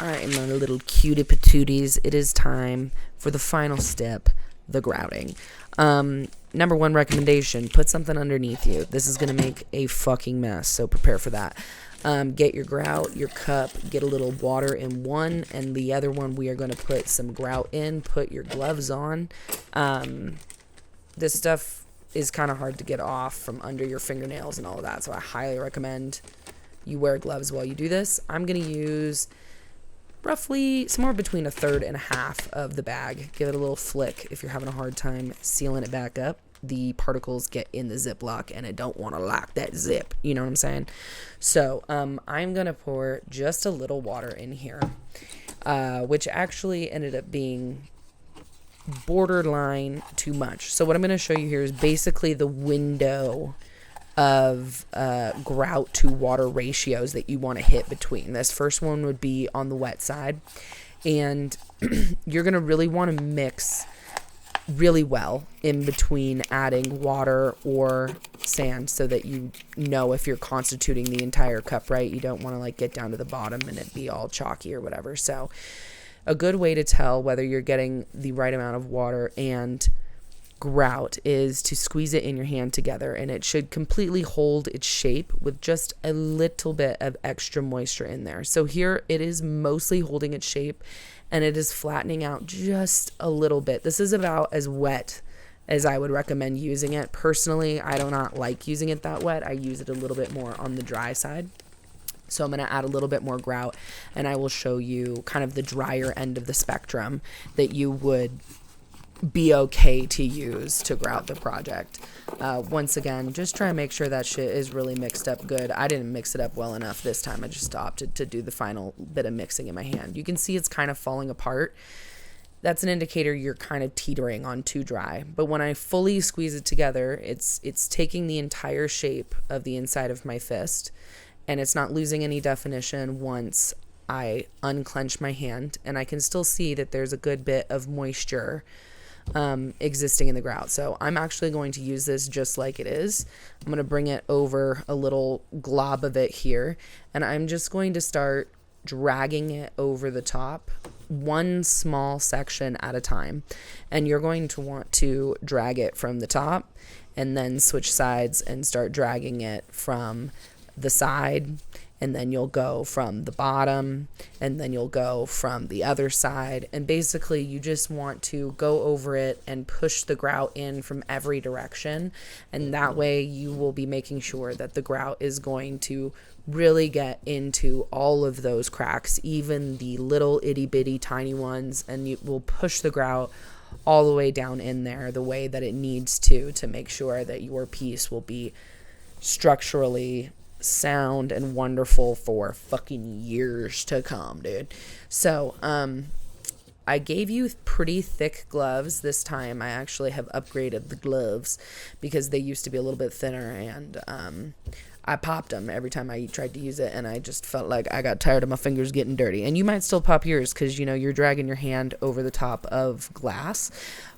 Alright, my little cutie patooties, it is time for the final step, the grouting. Number one recommendation, put something underneath you. This is going to make a fucking mess, so prepare for that. Get your grout, your cup, get a little water in one, and the other one we are going to put some grout in. Put your gloves on. This stuff is kind of hard to get off from under your fingernails and all of that, so I highly recommend you wear gloves while you do this. I'm going to use roughly somewhere between a third and a half of the bag. Give it a little flick if you're having a hard time sealing it back up. The particles get in the Ziploc and I don't want to lock that zip. You know what I'm saying? So I'm going to pour just a little water in here, which actually ended up being borderline too much. So what I'm going to show you here is basically the window of grout to water ratios that you want to hit between. This first one would be on the wet side, and you're going to really want to mix really well in between adding water or sand so that you know if you're constituting the entire cup right. You don't want to like get down to the bottom and it be all chalky or whatever. So a good way to tell whether you're getting the right amount of water and grout is to squeeze it in your hand together, and it should completely hold its shape with just a little bit of extra moisture in there. So here it is mostly holding its shape and it is flattening out just a little bit. This is about as wet as I would recommend using it. Personally, I do not like using it that wet. I use it a little bit more on the dry side. So I'm going to add a little bit more grout, and I will show you kind of the drier end of the spectrum that you would be okay to use to grout the project. Once again, just try and make sure that shit is really mixed up good. I didn't mix it up well enough this time. I just opted to do the final bit of mixing in my hand. You can see it's kind of falling apart. That's an indicator you're kind of teetering on too dry. But when I fully squeeze it together, it's taking the entire shape of the inside of my fist, and it's not losing any definition once I unclench my hand, and I can still see that there's a good bit of moisture existing in the grout. So I'm actually going to use this just like it is. I'm going to bring it over a little glob of it here, and I'm just going to start dragging it over the top, one small section at a time. And you're going to want to drag it from the top and then switch sides and start dragging it from the side, and then you'll go from the bottom, and then you'll go from the other side. And basically you just want to go over it and push the grout in from every direction, and that way you will be making sure that the grout is going to really get into all of those cracks, even the little itty bitty tiny ones, and you will push the grout all the way down in there the way that it needs to make sure that your piece will be structurally sound and wonderful for fucking years to come, dude. So I gave you pretty thick gloves this time. I actually have upgraded the gloves because they used to be a little bit thinner, and I popped them every time I tried to use it, and I just felt like I got tired of my fingers getting dirty. And you might still pop yours because, you know, you're dragging your hand over the top of glass.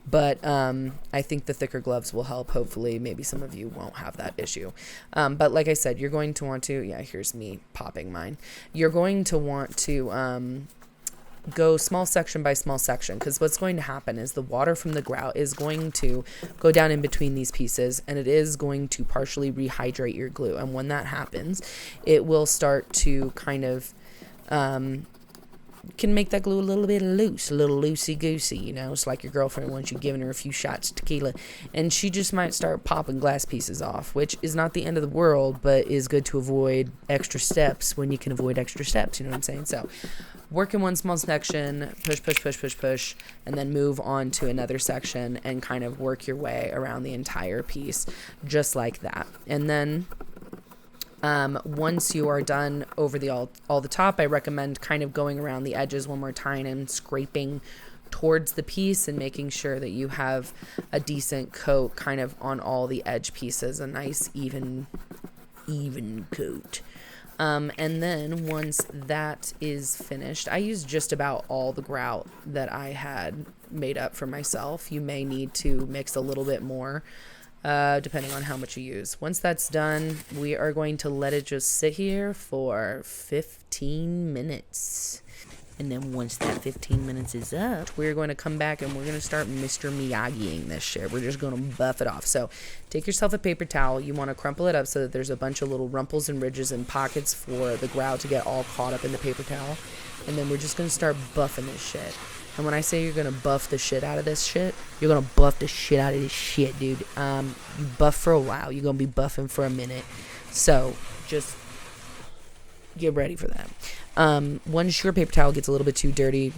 But I think the thicker gloves will help. Hopefully, maybe some of you won't have that issue. But like I said, you're going to want to, yeah, here's me popping mine. You're going to want to go small section by small section, because what's going to happen is the water from the grout is going to go down in between these pieces, and it is going to partially rehydrate your glue. And when that happens, it will start to kind of can make that glue a little bit loose, a little loosey-goosey, you know. It's like your girlfriend once you've given her a few shots of tequila, and she just might start popping glass pieces off, which is not the end of the world, but is good to avoid extra steps when you can avoid extra steps, you know what I'm saying? So work in one small section, push, and then move on to another section and kind of work your way around the entire piece, just like that. And then once you are done over all the top, I recommend kind of going around the edges one more time and scraping towards the piece and making sure that you have a decent coat kind of on all the edge pieces, a nice even coat. And then once that is finished, I use just about all the grout that I had made up for myself. You may need to mix a little bit more, depending on how much you use. Once that's done, we are going to let it just sit here for 15 minutes. And then once that 15 minutes is up, we're going to come back and we're going to start Mr. Miyagiing this shit. We're just going to buff it off. So take yourself a paper towel. You want to crumple it up so that there's a bunch of little rumples and ridges and pockets for the grout to get all caught up in the paper towel. And then we're just going to start buffing this shit. And when I say you're going to buff the shit out of this shit, you're going to buff the shit out of this shit, dude. You buff for a while. You're going to be buffing for a minute. So just get ready for that. Once your paper towel gets a little bit too dirty,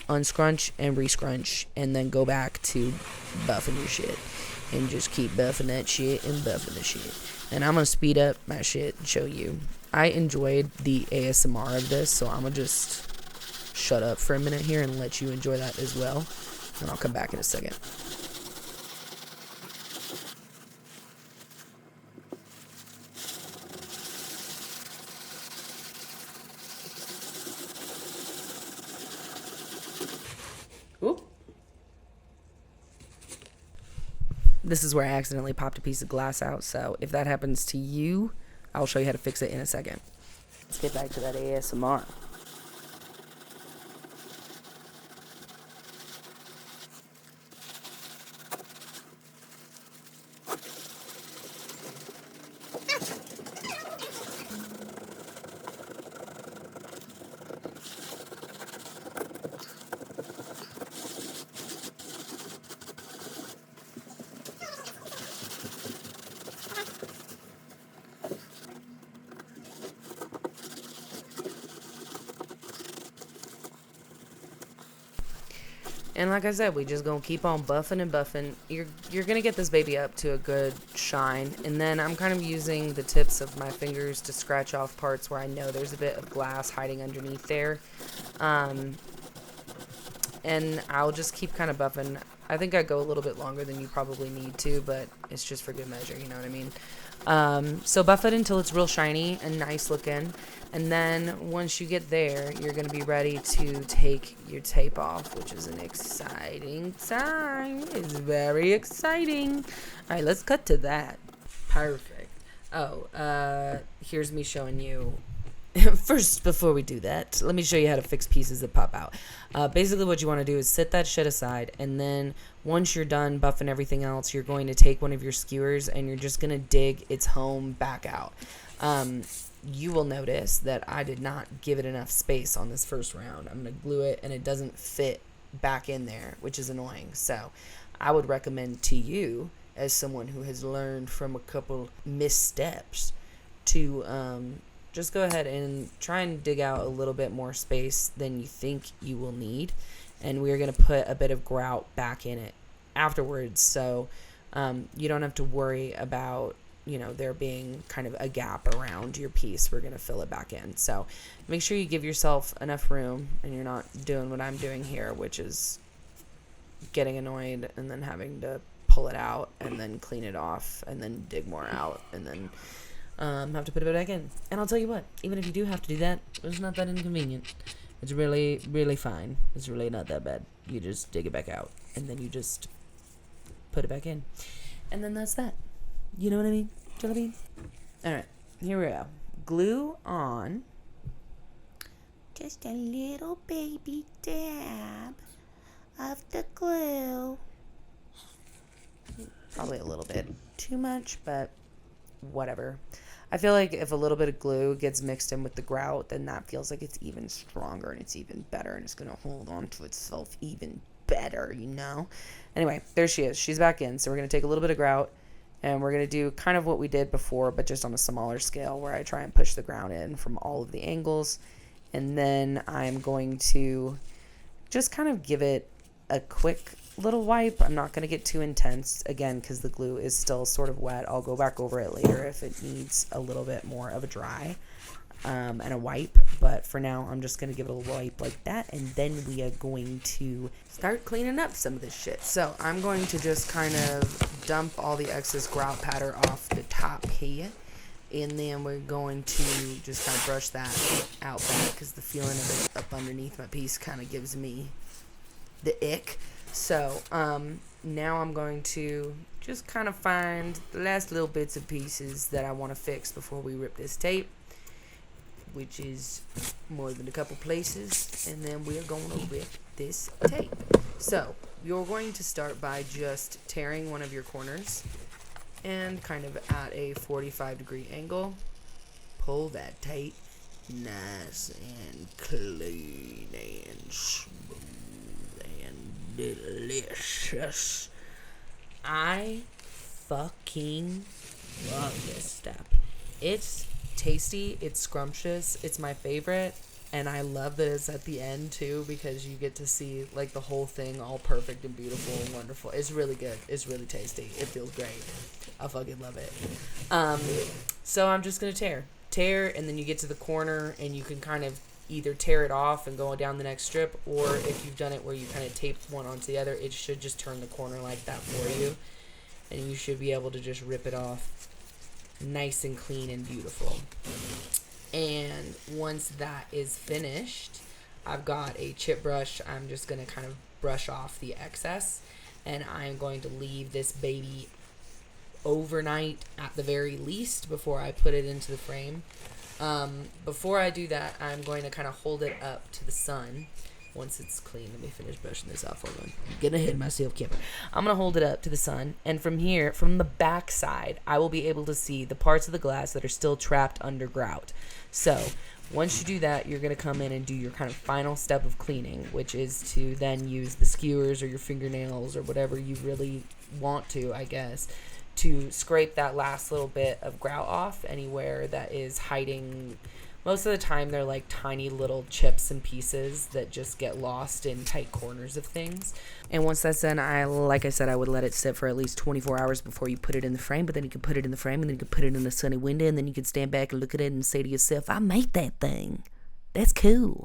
unscrunch and rescrunch, and then go back to buffing your shit. And just keep buffing that shit and buffing the shit. And I'm going to speed up my shit and show you. I enjoyed the ASMR of this, so I'm going to just shut up for a minute here and let you enjoy that as well. And I'll come back in a second. Oop. This is where I accidentally popped a piece of glass out, so if that happens to you, I'll show you how to fix it in a second. Let's get back to that ASMR. And like I said, we just gonna keep on buffing and buffing. You're gonna get this baby up to a good shine, and then I'm kind of using the tips of my fingers to scratch off parts where I know there's a bit of glass hiding underneath there. And I'll just keep kind of buffing. I think I go a little bit longer than you probably need to, but it's just for good measure, you know what I mean? So buff it until it's real shiny and nice looking. And then once you get there, you're going to be ready to take your tape off, which is an exciting time. It's very exciting. All right, let's cut to that. Perfect. Oh, here's me showing you. First, before we do that, let me show you how to fix pieces that pop out. Basically, what you want to do is set that shit aside, and then once you're done buffing everything else, you're going to take one of your skewers, and you're just going to dig its home back out. You will notice that I did not give it enough space on this first round. I'm going to glue it, and it doesn't fit back in there, which is annoying. So I would recommend to you, as someone who has learned from a couple missteps, to just go ahead and try and dig out a little bit more space than you think you will need. And we're going to put a bit of grout back in it afterwards. So you don't have to worry about, you know, there being kind of a gap around your piece. We're going to fill it back in. So make sure you give yourself enough room and you're not doing what I'm doing here, which is getting annoyed and then having to pull it out and then clean it off and then dig more out and then have to put it back in. And I'll tell you what, even if you do have to do that, it's not that inconvenient. It's really, really fine. It's really not that bad. You just dig it back out and then you just put it back in. And then that's that. You know what I mean? Do you know what I mean? Alright, here we go. Glue on just a little baby dab of the glue. Probably a little bit too much, but whatever. I feel like if a little bit of glue gets mixed in with the grout, then that feels like it's even stronger and it's even better and it's going to hold on to itself even better, you know? Anyway, there she is. She's back in. So we're going to take a little bit of grout and we're going to do kind of what we did before, but just on a smaller scale where I try and push the grout in from all of the angles. And then I'm going to just kind of give it a quick little wipe. I'm not going to get too intense again because the glue is still sort of wet. I'll go back over it later if it needs a little bit more of a dry and a wipe, but for now I'm just going to give it a little wipe like that, and then we are going to start cleaning up some of this shit. So I'm going to just kind of dump all the excess grout powder off the top here, and then we're going to just kind of brush that out back because the feeling of it up underneath my piece kind of gives me the ick. So now I'm going to just kind of find the last little bits and pieces that I want to fix before we rip this tape. which is more than a couple places, and then we're going to rip this tape. So you're going to start by just tearing one of your corners and kind of at a 45-degree angle, pull that tape nice and clean and smooth and delicious. I fucking love this step. It's tasty, it's scrumptious, it's my favorite, and I love that it's at the end too, because you get to see like the whole thing all perfect and beautiful and wonderful. It's really good. It's really tasty. It feels great. I fucking love it. So I'm just gonna tear, and then you get to the corner and you can kind of either tear it off and go down the next strip, or if you've done it where you kind of tape one onto the other, it should just turn the corner like that for you, and you should be able to just rip it off nice and clean and beautiful. And once that is finished, I've got a chip brush. I'm just going to kind of brush off the excess, and I'm going to leave this baby overnight at the very least before I put it into the frame. Before I do that, I'm going to kind of hold it up to the sun. Once it's clean, let me finish brushing this off. Hold on. I'm getting ahead of myself, Kipper. I'm going to hold it up to the sun, and from here, from the back side, I will be able to see the parts of the glass that are still trapped under grout. So once you do that, you're going to come in and do your kind of final step of cleaning, which is to then use the skewers or your fingernails or whatever you really want to, I guess, to scrape that last little bit of grout off anywhere that is hiding. Most of the time, they're like tiny little chips and pieces that just get lost in tight corners of things. And once that's done, like I said, I would let it sit for at least 24 hours before you put it in the frame. But then you can put it in the frame, and then you can put it in a sunny window, and then you can stand back and look at it and say to yourself, I made that thing. That's cool.